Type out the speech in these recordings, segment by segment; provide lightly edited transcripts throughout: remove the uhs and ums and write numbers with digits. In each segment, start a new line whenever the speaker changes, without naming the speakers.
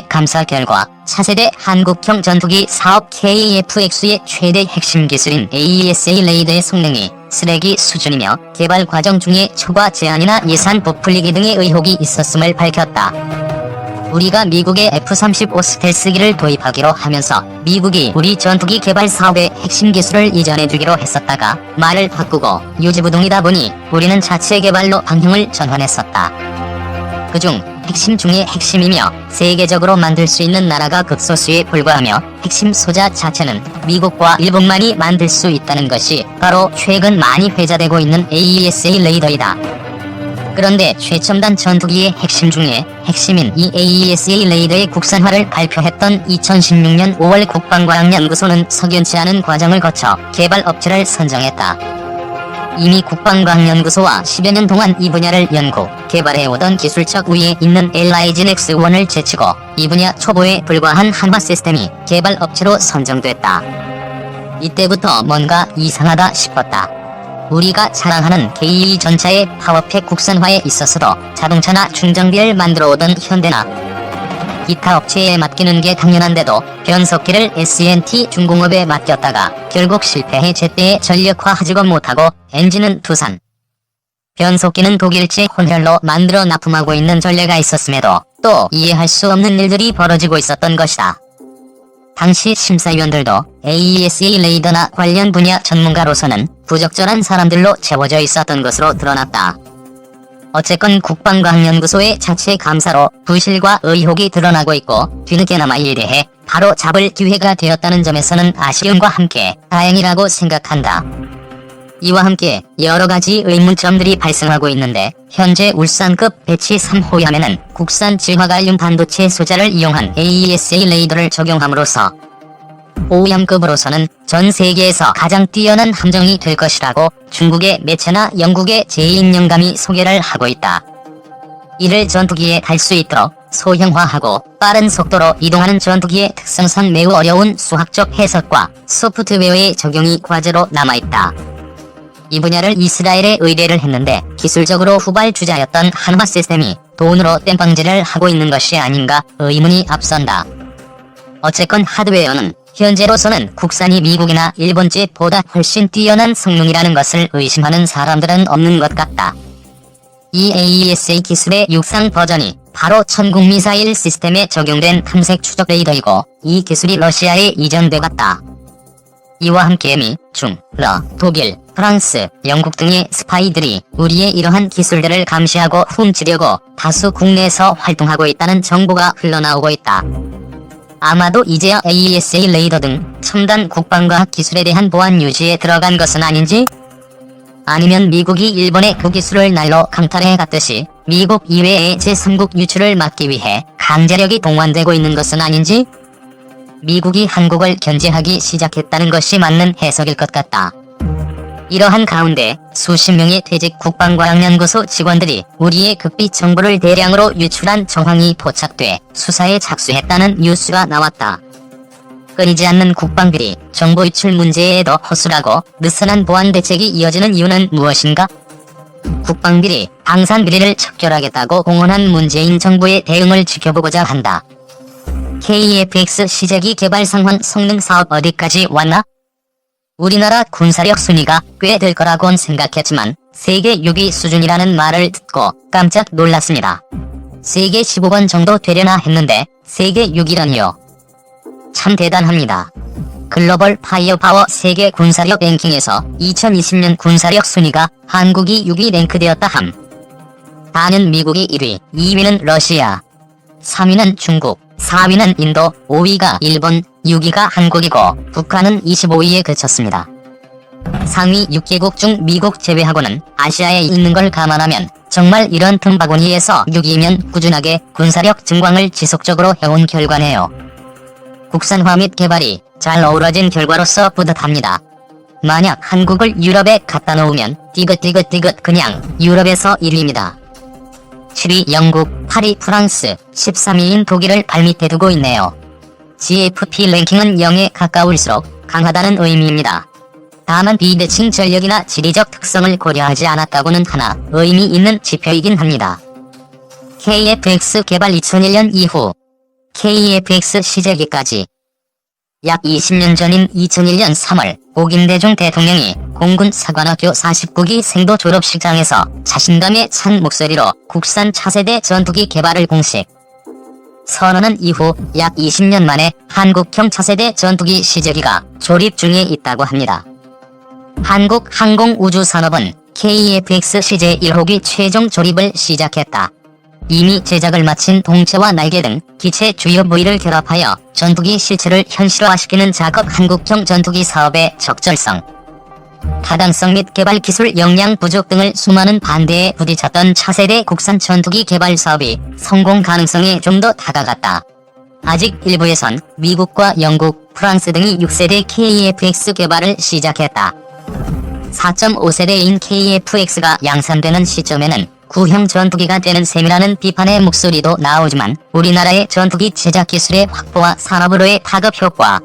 감사 결과 차세대 한국형 전투기 사업 KF-X의 최대 핵심 기술인 AESA 레이더의 성능이 쓰레기 수준이며 개발 과정 중에 초과 제한이나 예산 부풀리기 등의 의혹이 있었음을 밝혔다. 우리가 미국의 F-35 스텔스기를 도입하기로 하면서 미국이 우리 전투기 개발 사업의 핵심 기술을 이전해주기로 했었다가 말을 바꾸고 유지부동이다 보니 우리는 자체 개발로 방향을 전환했었다. 그중 핵심 중의 핵심이며 세계적으로 만들 수 있는 나라가 극소수에 불과하며 핵심 소자 자체는 미국과 일본만이 만들 수 있다는 것이 바로 최근 많이 회자되고 있는 AESA 레이더이다. 그런데 최첨단 전투기의 핵심 중에 핵심인 이 AESA 레이더의 국산화를 발표했던 2016년 5월 국방과학연구소는 석연치 않은 과정을 거쳐 개발 업체를 선정했다. 이미 국방과학연구소와 10여 년 동안 이 분야를 연구, 개발해오던 기술적 우위에 있는 LIG X1을 제치고 이 분야 초보에 불과한 한화 시스템이 개발 업체로 선정됐다. 이때부터 뭔가 이상하다 싶었다. 우리가 자랑하는 KE 전차의 파워팩 국산화에 있어서도 자동차나 충전기를 만들어오던 현대나 기타 업체에 맡기는 게 당연한데도 변속기를 S&T 중공업에 맡겼다가 결국 실패해 제때에 전력화하지도 못하고 엔진은 두산, 변속기는 독일제 혼혈로 만들어 납품하고 있는 전례가 있었음에도 또 이해할 수 없는 일들이 벌어지고 있었던 것이다. 당시 심사위원들도 AESA 레이더나 관련 분야 전문가로서는 부적절한 사람들로 채워져 있었던 것으로 드러났다. 어쨌건 국방과학연구소의 자체 감사로 부실과 의혹이 드러나고 있고 뒤늦게나마 이에 대해 바로 잡을 기회가 되었다는 점에서는 아쉬움과 함께 다행이라고 생각한다. 이와 함께 여러가지 의문점들이 발생하고 있는데 현재 울산급 배치 3호함에는 국산 질화갈륨 반도체 소자를 이용한 AESA 레이더를 적용함으로써 5함급으로서는 전 세계에서 가장 뛰어난 함정이 될 것이라고 중국의 매체나 영국의 제2영감이 소개를 하고 있다. 이를 전투기에 달 수 있도록 소형화하고 빠른 속도로 이동하는 전투기의 특성상 매우 어려운 수학적 해석과 소프트웨어의 적용이 과제로 남아있다. 이 분야를 이스라엘에 의뢰를 했는데 기술적으로 후발주자였던 한화 시스템이 돈으로 땜빵질을 하고 있는 것이 아닌가 의문이 앞선다. 어쨌건 하드웨어는 현재로서는 국산이 미국이나 일본제보다 훨씬 뛰어난 성능이라는 것을 의심하는 사람들은 없는 것 같다. 이 AESA 기술의 육상 버전이 바로 천국 미사일 시스템에 적용된 탐색 추적 레이더이고 이 기술이 러시아에 이전돼갔다. 이와 함께 미, 중, 러, 독일, 프랑스, 영국 등의 스파이들이 우리의 이러한 기술들을 감시하고 훔치려고 다수 국내에서 활동하고 있다는 정보가 흘러나오고 있다. 아마도 이제야 AESA 레이더 등 첨단 국방과학 기술에 대한 보안 유지에 들어간 것은 아닌지? 아니면 미국이 일본의 그 기술을 날로 강탈해 갔듯이 미국 이외의 제3국 유출을 막기 위해 강제력이 동원되고 있는 것은 아닌지? 미국이 한국을 견제하기 시작했다는 것이 맞는 해석일 것 같다. 이러한 가운데 수십 명의 퇴직 국방과학연구소 직원들이 우리의 극비 정보를 대량으로 유출한 정황이 포착돼 수사에 착수했다는 뉴스가 나왔다. 끊이지 않는 국방비리, 정보 유출 문제에도 허술하고 느슨한 보안 대책이 이어지는 이유는 무엇인가? 국방비리, 방산비리를 척결하겠다고 공언한 문재인 정부의 대응을 지켜보고자 한다. KF-X 시제기 개발 상황 성능 사업 어디까지 왔나? 우리나라 군사력 순위가 꽤 될 거라곤 생각했지만 세계 6위 수준이라는 말을 듣고 깜짝 놀랐습니다. 세계 15번 정도 되려나 했는데 세계 6위라니요. 참 대단합니다. 글로벌 파이어파워 세계 군사력 랭킹에서 2020년 군사력 순위가 한국이 6위 랭크되었다 함. 다는 미국이 1위, 2위는 러시아, 3위는 중국, 4위는 인도, 5위가 일본, 6위가 한국이고 북한은 25위에 그쳤습니다. 상위 6개국 중 미국 제외하고는 아시아에 있는 걸 감안하면 정말 이런 틈바구니에서 6위면 꾸준하게 군사력 증강을 지속적으로 해온 결과네요. 국산화 및 개발이 잘 어우러진 결과로서 뿌듯합니다. 만약 한국을 유럽에 갖다 놓으면 디귿 그냥 유럽에서 1위입니다. 7위 영국, 8위 프랑스, 13위인 독일을 발밑에 두고 있네요. GFP 랭킹은 0에 가까울수록 강하다는 의미입니다. 다만 비대칭 전력이나 지리적 특성을 고려하지 않았다고는 하나 의미 있는 지표이긴 합니다. KF-X 개발 2001년 이후 KF-X 시제기까지. 약 20년 전인 2001년 3월 오김대중 대통령이 공군 사관학교 49기 생도 졸업식장에서 자신감에 찬 목소리로 국산 차세대 전투기 개발을 공식 선언한 이후 약 20년 만에 한국형 차세대 전투기 시제기가 조립 중에 있다고 합니다. 한국항공우주산업은 KF-X 시제 1호기 최종 조립을 시작했다. 이미 제작을 마친 동체와 날개 등 기체 주요 부위를 결합하여 전투기 실체를 현실화시키는 작업 한국형 전투기 사업의 적절성, 타당성 및 개발 기술 역량 부족 등을 수많은 반대에 부딪혔던 차세대 국산 전투기 개발 사업이 성공 가능성에 좀 더 다가갔다. 아직 일부에선 미국과 영국, 프랑스 등이 6세대 KF-X 개발을 시작했다. 4.5세대인 KF-X가 양산되는 시점에는 구형 전투기가 되는 셈이라는 비판의 목소리도 나오지만 우리나라의 전투기 제작 기술의 확보와 산업으로의 파급 효과,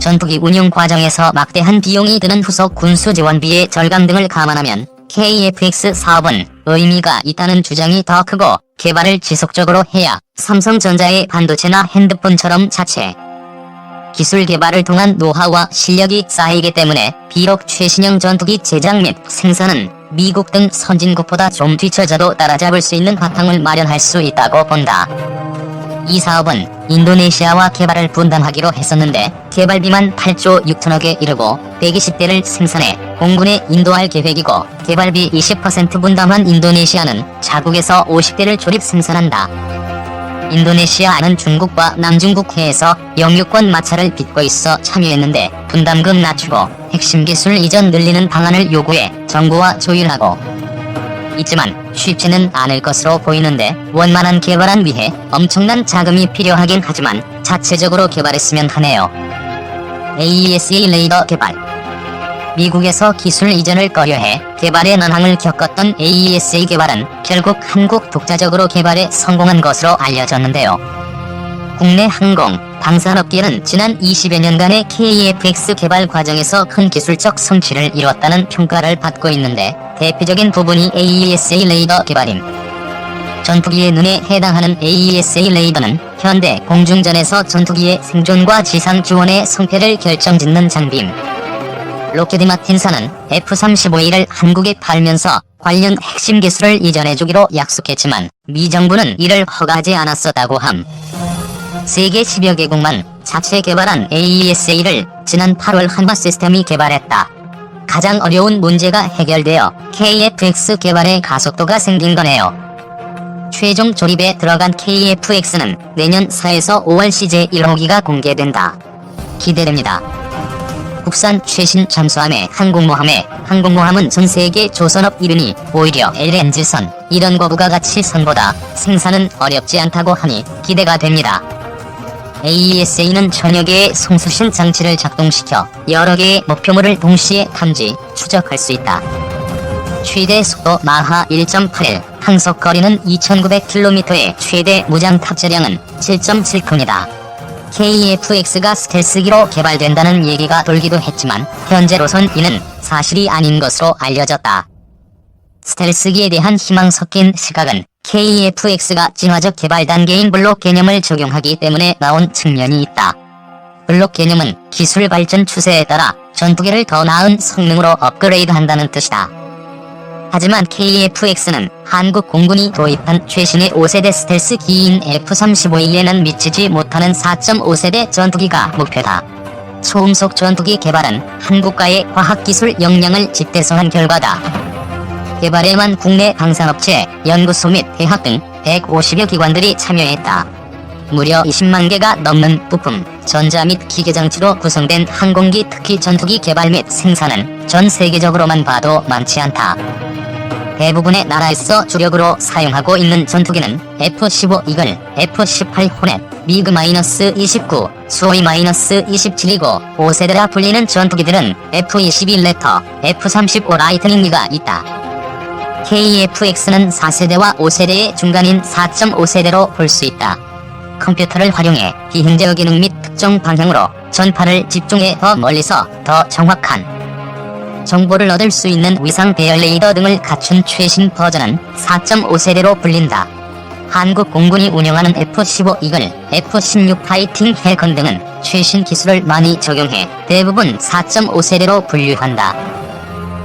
전투기 운용 과정에서 막대한 비용이 드는 후속 군수 지원비의 절감 등을 감안하면 KF-X 사업은 의미가 있다는 주장이 더 크고 개발을 지속적으로 해야 삼성전자의 반도체나 핸드폰처럼 자체 기술 개발을 통한 노하우와 실력이 쌓이기 때문에 비록 최신형 전투기 제작 및 생산은 미국 등 선진국보다 좀 뒤처져도 따라잡을 수 있는 바탕을 마련할 수 있다고 본다. 이 사업은 인도네시아와 개발을 분담하기로 했었는데 개발비만 8조 6천억에 이르고 120대를 생산해 공군에 인도할 계획이고 개발비 20% 분담한 인도네시아는 자국에서 50대를 조립 생산한다. 인도네시아는 중국과 남중국해에서 영유권 마찰을 빚고 있어 참여했는데 분담금 낮추고 핵심 기술 이전 늘리는 방안을 요구해 정부와 조율하고 있지만 쉽지는 않을 것으로 보이는데 원만한 개발안 위해 엄청난 자금이 필요하긴 하지만 자체적으로 개발했으면 하네요. AESA 레이더 개발. 미국에서 기술 이전을 꺼려해 개발의 난항을 겪었던 AESA 개발은 결국 한국 독자적으로 개발에 성공한 것으로 알려졌는데요. 국내 항공, 방산업계는 지난 20여 년간의 KF-X 개발 과정에서 큰 기술적 성취를 이뤘다는 평가를 받고 있는데 대표적인 부분이 AESA 레이더 개발임. 전투기의 눈에 해당하는 AESA 레이더는 현대 공중전에서 전투기의 생존과 지상 지원의 성패를 결정짓는 장비임. 록히드 마틴사는 F-35A를 한국에 팔면서 관련 핵심 기술을 이전해주기로 약속했지만 미 정부는 이를 허가하지 않았었다고 함. 세계 10여 개국만 자체 개발한 AESA를 지난 8월 한화 시스템이 개발했다. 가장 어려운 문제가 해결되어 KF-X 개발의 가속도가 생긴 거네요. 최종 조립에 들어간 KF-X는 내년 4에서 5월 시제 1호기가 공개된다. 기대됩니다. 국산 최신 잠수함의 항공모함은 전세계 조선업 1위니 오히려 LNG선 이런 고부가가치 선보다 생산은 어렵지 않다고 하니 기대가 됩니다. AESA는 천여 개의 송수신 장치를 작동시켜 여러 개의 목표물을 동시에 탐지, 추적할 수 있다. 최대 속도 마하 1.81, 항속 거리는 2900km의 최대 무장 탑재량은 7.7톤이다. KF-X가 스텔스기로 개발된다는 얘기가 돌기도 했지만 현재로선 이는 사실이 아닌 것으로 알려졌다. 스텔스기에 대한 희망 섞인 시각은 KF-X가 진화적 개발 단계인 블록 개념을 적용하기 때문에 나온 측면이 있다. 블록 개념은 기술 발전 추세에 따라 전투기를 더 나은 성능으로 업그레이드한다는 뜻이다. 하지만 KF-X는 한국 공군이 도입한 최신의 5세대 스텔스 기인 F-35E에는 미치지 못하는 4.5세대 전투기가 목표다. 초음속 전투기 개발은 한국과의 과학기술 역량을 집대성한 결과다. 개발에만 국내 방산업체, 연구소 및 대학 등 150여 기관들이 참여했다. 무려 20만 개가 넘는 부품, 전자 및 기계장치로 구성된 항공기 특히 전투기 개발 및 생산은 전 세계적으로만 봐도 많지 않다. 대부분의 나라에서 주력으로 사용하고 있는 전투기는 F-15 이글, F-18 호넷, 미그-29, 수호이-27이고 5세대라 불리는 전투기들은 F-22 랩터, F-35 라이트닝기가 있다. KF-X는 4세대와 5세대의 중간인 4.5세대로 볼 수 있다. 컴퓨터를 활용해 비행제어 기능 및 특정 방향으로 전파를 집중해 더 멀리서 더 정확한 정보를 얻을 수 있는 위상 배열 레이더 등을 갖춘 최신 버전은 4.5세대로 불린다. 한국 공군이 운영하는 F-15 이글, F-16 파이팅 헬컨 등은 최신 기술을 많이 적용해 대부분 4.5세대로 분류한다.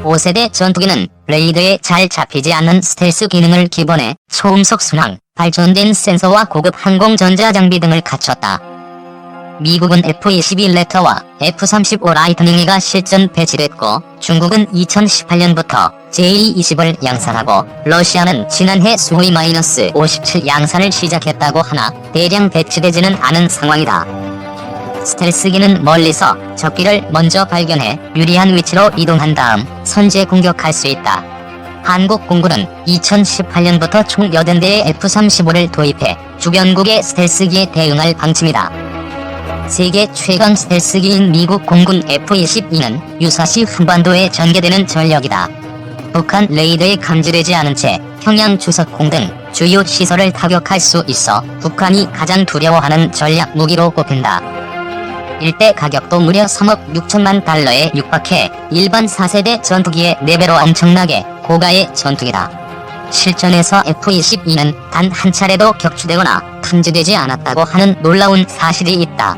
5세대 전투기는 레이더에 잘 잡히지 않는 스텔스 기능을 기본에 초음속 순항, 발전된 센서와 고급 항공 전자장비 등을 갖췄다. 미국은 F-22 랩터와 F-35 라이트닝이가 실전 배치됐고 중국은 2018년부터 J-20을 양산하고 러시아는 지난해 소위 -57 양산을 시작했다고 하나 대량 배치되지는 않은 상황이다. 스텔스기는 멀리서 적기를 먼저 발견해 유리한 위치로 이동한 다음 선제 공격할 수 있다. 한국 공군은 2018년부터 총 80대의 F-35를 도입해 주변국의 스텔스기에 대응할 방침이다. 세계 최강 스텔스기인 미국 공군 F-22는 유사시 한반도에 전개되는 전력이다. 북한 레이더에 감지되지 않은 채 평양 주석공 등 주요 시설을 타격할 수 있어 북한이 가장 두려워하는 전략 무기로 꼽힌다. 일대 가격도 무려 3억 6천만 달러에 육박해 일반 4세대 전투기의 4배로 엄청나게 고가의 전투기다. 실전에서 F-22는 단 한 차례도 격추되거나 탐지되지 않았다고 하는 놀라운 사실이 있다.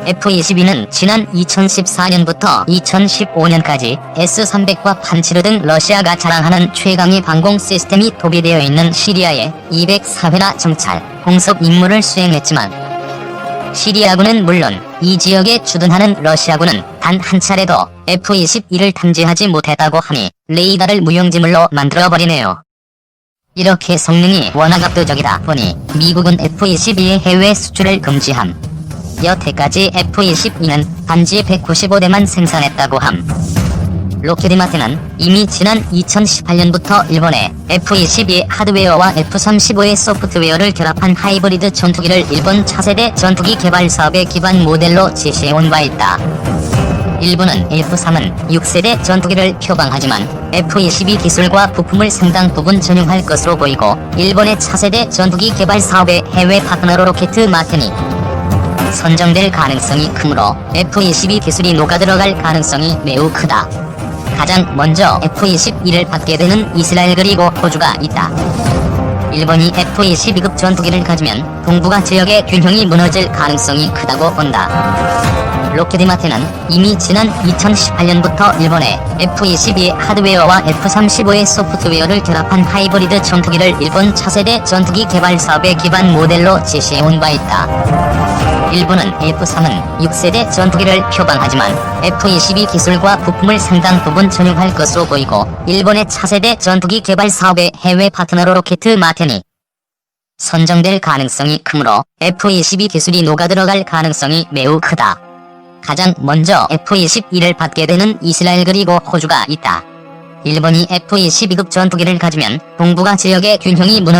F-22는 지난 2014년부터 2015년까지 S-300과 판치르 등 러시아가 자랑하는 최강의 방공 시스템이 도입되어 있는 시리아에 204회나 정찰, 공습 임무를 수행했지만 시리아군은 물론 이 지역에 주둔하는 러시아군은 단 한 차례도 F-22를 탐지하지 못했다고 하니 레이더를 무용지물로 만들어버리네요. 이렇게 성능이 워낙 압도적이다 보니 미국은 F-22의 해외 수출을 금지함. 여태까지 F-22는 단지 195대만 생산했다고 함. 록히드마틴은 이미 지난 2018년부터 일본에 F-22의 하드웨어와 F-35의 소프트웨어를 결합한 하이브리드 전투기를 일본 차세대 전투기 개발 사업의 기반 모델로 제시해온 바 있다. 일본은 F-3은 6세대 전투기를 표방하지만 F-22 기술과 부품을 상당 부분 전용할 것으로 보이고 일본의 차세대 전투기 개발 사업의 해외 파트너로 로켓트 마틴이 선정될 가능성이 크므로 F-22 기술이 녹아들어갈 가능성이 매우 크다. 가장 먼저 F-22를 받게 되는 이스라엘 그리고 호주가 있다. 일본이 F-22급 전투기를 가지면 동북아 지역의 균형이 무너질 가능성이 크다고 본다. 록히드마틴은 이미 지난 2018년부터 일본에 F-22의 하드웨어와 F-35의 소프트웨어를 결합한 하이브리드 전투기를 일본 차세대 전투기 개발 사업의 기반 모델로 제시해온 바 있다. 일본은 F-3은 6세대 전투기를 표방하지만 F-22 기술과 부품을 상당 부분 전용할 것으로 보이고 일본의 차세대 전투기 개발 사업의 해외 파트너로 로켓트 마틴이 선정될 가능성이 크므로 F-22 기술이 녹아들어갈 가능성이 매우 크다. 가장 먼저 F-22를 받게 되는 이스라엘 그리고 호주가 있다. 일본이 F-22급 전투기를 가지면 동북아 지역의 균형이 무너질